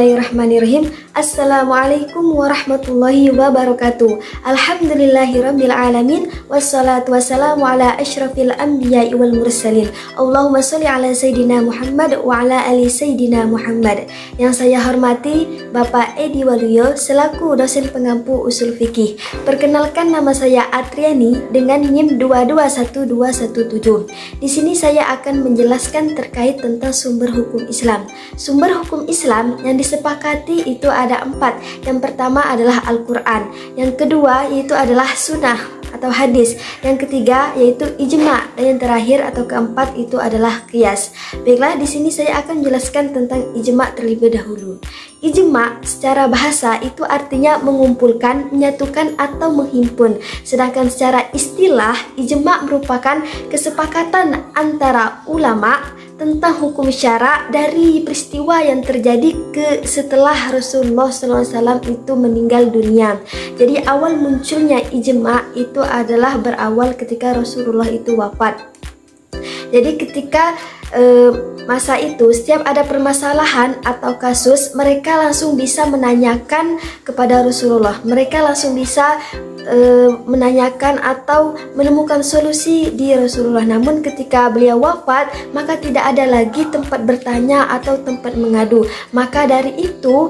Bismillahirrahmanirrahim. Assalamualaikum warahmatullahi wabarakatuh. Alhamdulillahirabbil alamin wassalatu wassalamu ala asyrafil anbiya'i wal mursalin. Allahumma sholli ala sayidina Muhammad wa ala ali sayidina Muhammad. Yang saya hormati Bapak Edi Waluyo selaku dosen pengampu usul fikih. Perkenalkan, nama saya Atriani dengan NIM 221217. Di sini saya akan menjelaskan terkait tentang sumber hukum Islam. Sumber hukum Islam yang disepakati itu ada 4. Yang pertama adalah Al-Quran. Yang kedua yaitu adalah sunnah atau hadis. Yang ketiga yaitu ijma. Dan yang terakhir atau keempat itu adalah qiyas. Baiklah, di sini saya akan jelaskan tentang ijma terlebih dahulu. Ijma secara bahasa itu artinya mengumpulkan, menyatukan atau menghimpun. Sedangkan secara istilah, ijma merupakan kesepakatan antara ulama tentang hukum syara dari peristiwa yang terjadi setelah Rasulullah SAW itu meninggal dunia. Jadi awal munculnya ijma itu adalah berawal ketika Rasulullah itu wafat. Jadi ketika masa itu setiap ada permasalahan atau kasus, mereka langsung bisa menanyakan kepada Rasulullah. Mereka langsung bisa menanyakan atau menemukan solusi di Rasulullah. Namun ketika beliau wafat, maka tidak ada lagi tempat bertanya atau tempat mengadu. Maka dari itu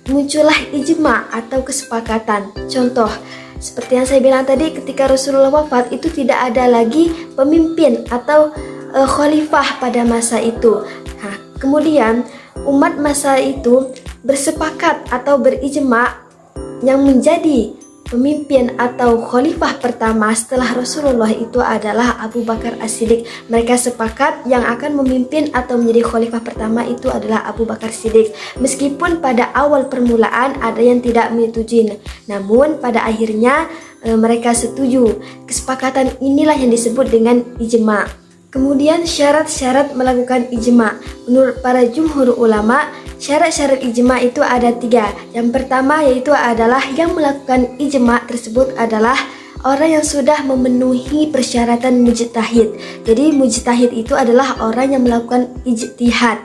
muncullah ijma atau kesepakatan. Contoh seperti yang saya bilang tadi, ketika Rasulullah wafat itu tidak ada lagi pemimpin atau khalifah pada masa itu. Nah, kemudian umat masa itu bersepakat atau berijma yang menjadi pemimpin atau khalifah pertama setelah Rasulullah itu adalah Abu Bakar As-Siddiq. Mereka sepakat yang akan memimpin atau menjadi khalifah pertama itu adalah Abu Bakar Siddiq. Meskipun pada awal permulaan ada yang tidak menyetujui, namun pada akhirnya mereka setuju. Kesepakatan inilah yang disebut dengan ijma. Kemudian syarat-syarat melakukan ijma. Menurut para jumhur ulama, syarat-syarat ijma itu ada 3. Yang pertama yaitu adalah yang melakukan ijma tersebut adalah orang yang sudah memenuhi persyaratan mujtahid. Jadi mujtahid itu adalah orang yang melakukan ijtihad.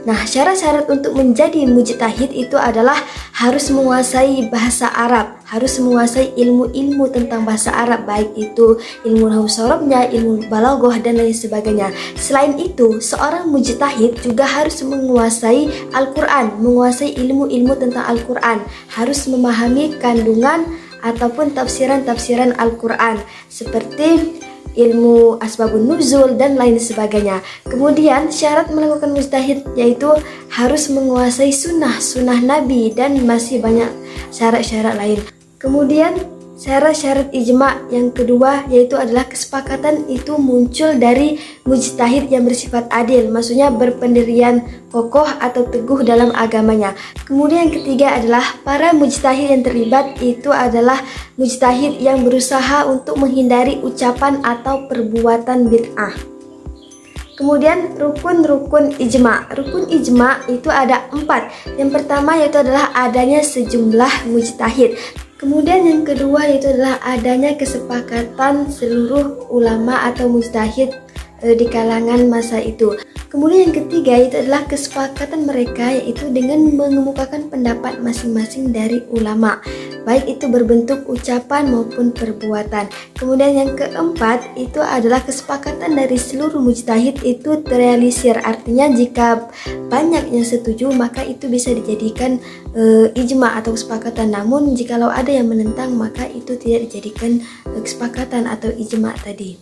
Nah, syarat-syarat untuk menjadi mujtahid itu adalah harus menguasai bahasa Arab, harus menguasai ilmu-ilmu tentang bahasa Arab, baik itu ilmu nahwu sharafnya, ilmu balaghah dan lain sebagainya. Selain itu, seorang mujtahid juga harus menguasai Al-Quran, menguasai ilmu-ilmu tentang Al-Quran, harus memahami kandungan ataupun tafsiran-tafsiran Al-Quran seperti ilmu asbabun nuzul dan lain sebagainya. Kemudian syarat melakukan mujtahid yaitu harus menguasai sunnah Nabi dan masih banyak syarat-syarat lain. Kemudian syarat-syarat ijma yang kedua yaitu adalah kesepakatan itu muncul dari mujtahid yang bersifat adil, maksudnya berpendirian kokoh atau teguh dalam agamanya. Kemudian yang ketiga adalah para mujtahid yang terlibat itu adalah mujtahid yang berusaha untuk menghindari ucapan atau perbuatan bid'ah. Kemudian rukun-rukun ijma. Rukun ijma itu ada 4. Yang pertama yaitu adalah adanya sejumlah mujtahid. Kemudian yang kedua yaitu adalah adanya kesepakatan seluruh ulama atau mujtahid di kalangan masa itu. Kemudian yang ketiga itu adalah kesepakatan mereka yaitu dengan mengemukakan pendapat masing-masing dari ulama, baik itu berbentuk ucapan maupun perbuatan. Kemudian yang keempat itu adalah kesepakatan dari seluruh mujtahid itu terrealisir. Artinya jika banyak yang setuju maka itu bisa dijadikan ijma atau kesepakatan. Namun jikalau ada yang menentang maka itu tidak dijadikan kesepakatan atau ijma tadi.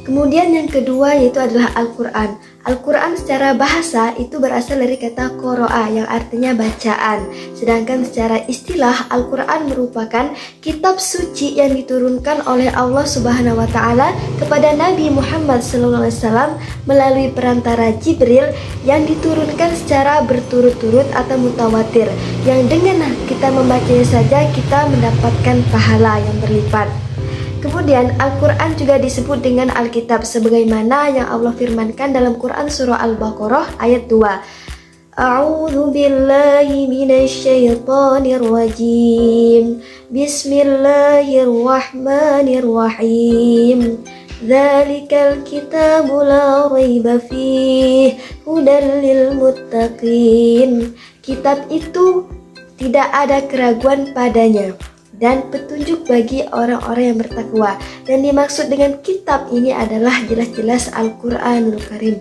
Kemudian yang kedua yaitu adalah Al-Quran. Al-Quran secara bahasa itu berasal dari kata qoro'a yang artinya bacaan. Sedangkan secara istilah Al-Quran merupakan kitab suci yang diturunkan oleh Allah Subhanahu wa Ta'ala kepada Nabi Muhammad SAW melalui perantara Jibril yang diturunkan secara berturut-turut atau mutawatir, yang dengan kita membacanya saja kita mendapatkan pahala yang berlipat. Kemudian Al-Quran juga disebut dengan Alkitab sebagaimana yang Allah firmankan dalam Quran surah Al-Baqarah ayat 2. A'udzu billahi minasyaitonir rajim. Bismillahirrahmanirrahim. Dzalikal kitabu la raiba fihi hudal lil muttaqin. kitab itu tidak ada keraguan padanya dan petunjuk bagi orang-orang yang bertakwa. Dan dimaksud dengan kitab ini adalah jelas-jelas Al-Quranul Karim.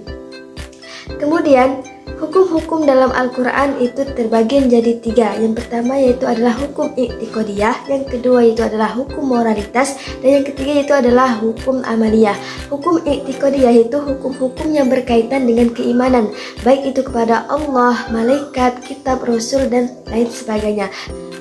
Kemudian hukum-hukum dalam Al-Quran itu terbagi menjadi 3. Yang pertama yaitu adalah hukum i'tiqadiyah, yang kedua itu adalah hukum moralitas, dan yang ketiga itu adalah hukum amaliyah. Hukum i'tiqadiyah itu hukum-hukum yang berkaitan dengan keimanan, baik itu kepada Allah, malaikat, kitab, rasul, dan lain sebagainya.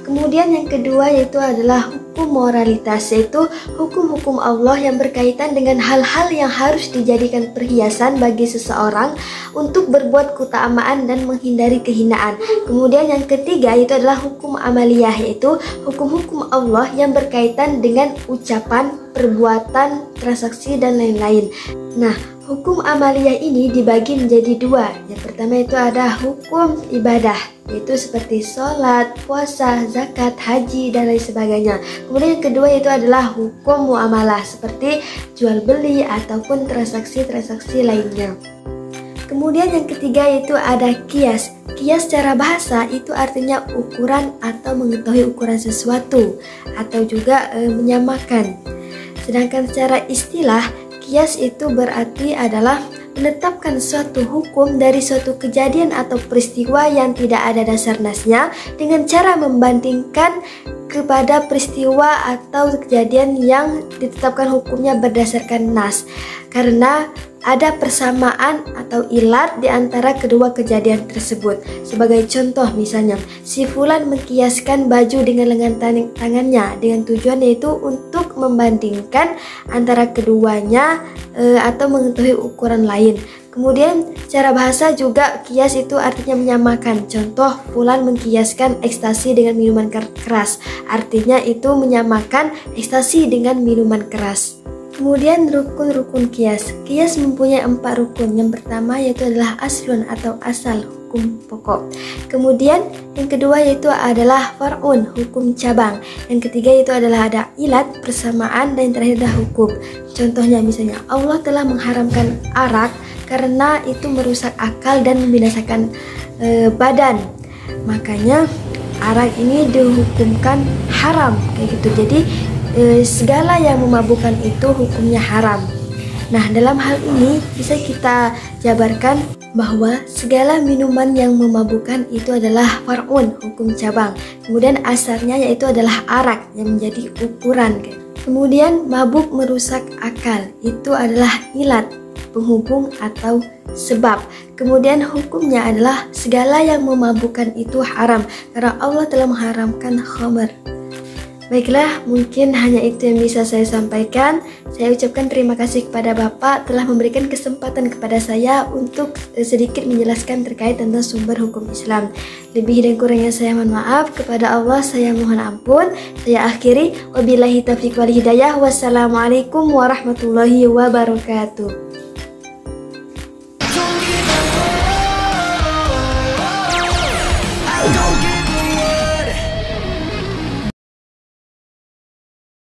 Kemudian yang kedua yaitu adalah hukum moralitas, yaitu hukum-hukum Allah yang berkaitan dengan hal-hal yang harus dijadikan perhiasan bagi seseorang untuk berbuat keutamaan dan menghindari kehinaan. Kemudian yang ketiga itu adalah hukum amaliyah, yaitu hukum-hukum Allah yang berkaitan dengan ucapan, perbuatan, transaksi, dan lain-lain. Nah, hukum amaliyah ini dibagi menjadi 2. Yang pertama itu ada hukum ibadah, yaitu seperti sholat, puasa, zakat, haji, dan lain sebagainya. Kemudian yang kedua itu adalah hukum muamalah, seperti jual beli ataupun transaksi-transaksi lainnya. Kemudian yang ketiga itu ada kias. Kias secara bahasa itu artinya ukuran atau mengetahui ukuran sesuatu, atau juga menyamakan. Sedangkan secara istilah, kias itu berarti adalah menetapkan suatu hukum dari suatu kejadian atau peristiwa yang tidak ada dasar nasnya dengan cara membandingkan kepada peristiwa atau kejadian yang ditetapkan hukumnya berdasarkan nas, karena ada persamaan atau ilat di antara kedua kejadian tersebut. Sebagai contoh misalnya, si fulan mengkiaskan baju dengan lengan tangannya dengan tujuan yaitu untuk membandingkan antara keduanya atau mengetahui ukuran lain. Kemudian secara bahasa juga kias itu artinya menyamakan. Contoh, fulan mengkiaskan ekstasi dengan minuman keras. Artinya itu menyamakan ekstasi dengan minuman keras. Kemudian rukun-rukun kias. Kias mempunyai 4 rukun. Yang pertama yaitu adalah aslun atau asal, hukum pokok. Kemudian yang kedua yaitu adalah far'un, hukum cabang. Yang ketiga itu adalah ada ilat, persamaan, dan yang terakhir adalah hukum. Contohnya misalnya Allah telah mengharamkan arak karena itu merusak akal dan membinasakan badan. Makanya arak ini dihukumkan haram kayak gitu. Jadi segala yang memabukkan itu hukumnya haram. Nah, dalam hal ini bisa kita jabarkan bahwa segala minuman yang memabukkan itu adalah far'un, hukum cabang. Kemudian asarnya yaitu adalah arak yang menjadi ukuran. Kemudian mabuk merusak akal itu adalah ilat, penghubung atau sebab. Kemudian hukumnya adalah segala yang memabukkan itu haram karena Allah telah mengharamkan khamr. Baiklah, mungkin hanya itu yang bisa saya sampaikan. Saya ucapkan terima kasih kepada Bapak telah memberikan kesempatan kepada saya untuk sedikit menjelaskan terkait tentang sumber hukum Islam. Lebih dan kurangnya saya mohon maaf. Kepada Allah saya mohon ampun. Saya akhiri. Wabillahi taufiq wal hidayah. Wassalamualaikum warahmatullahi wabarakatuh.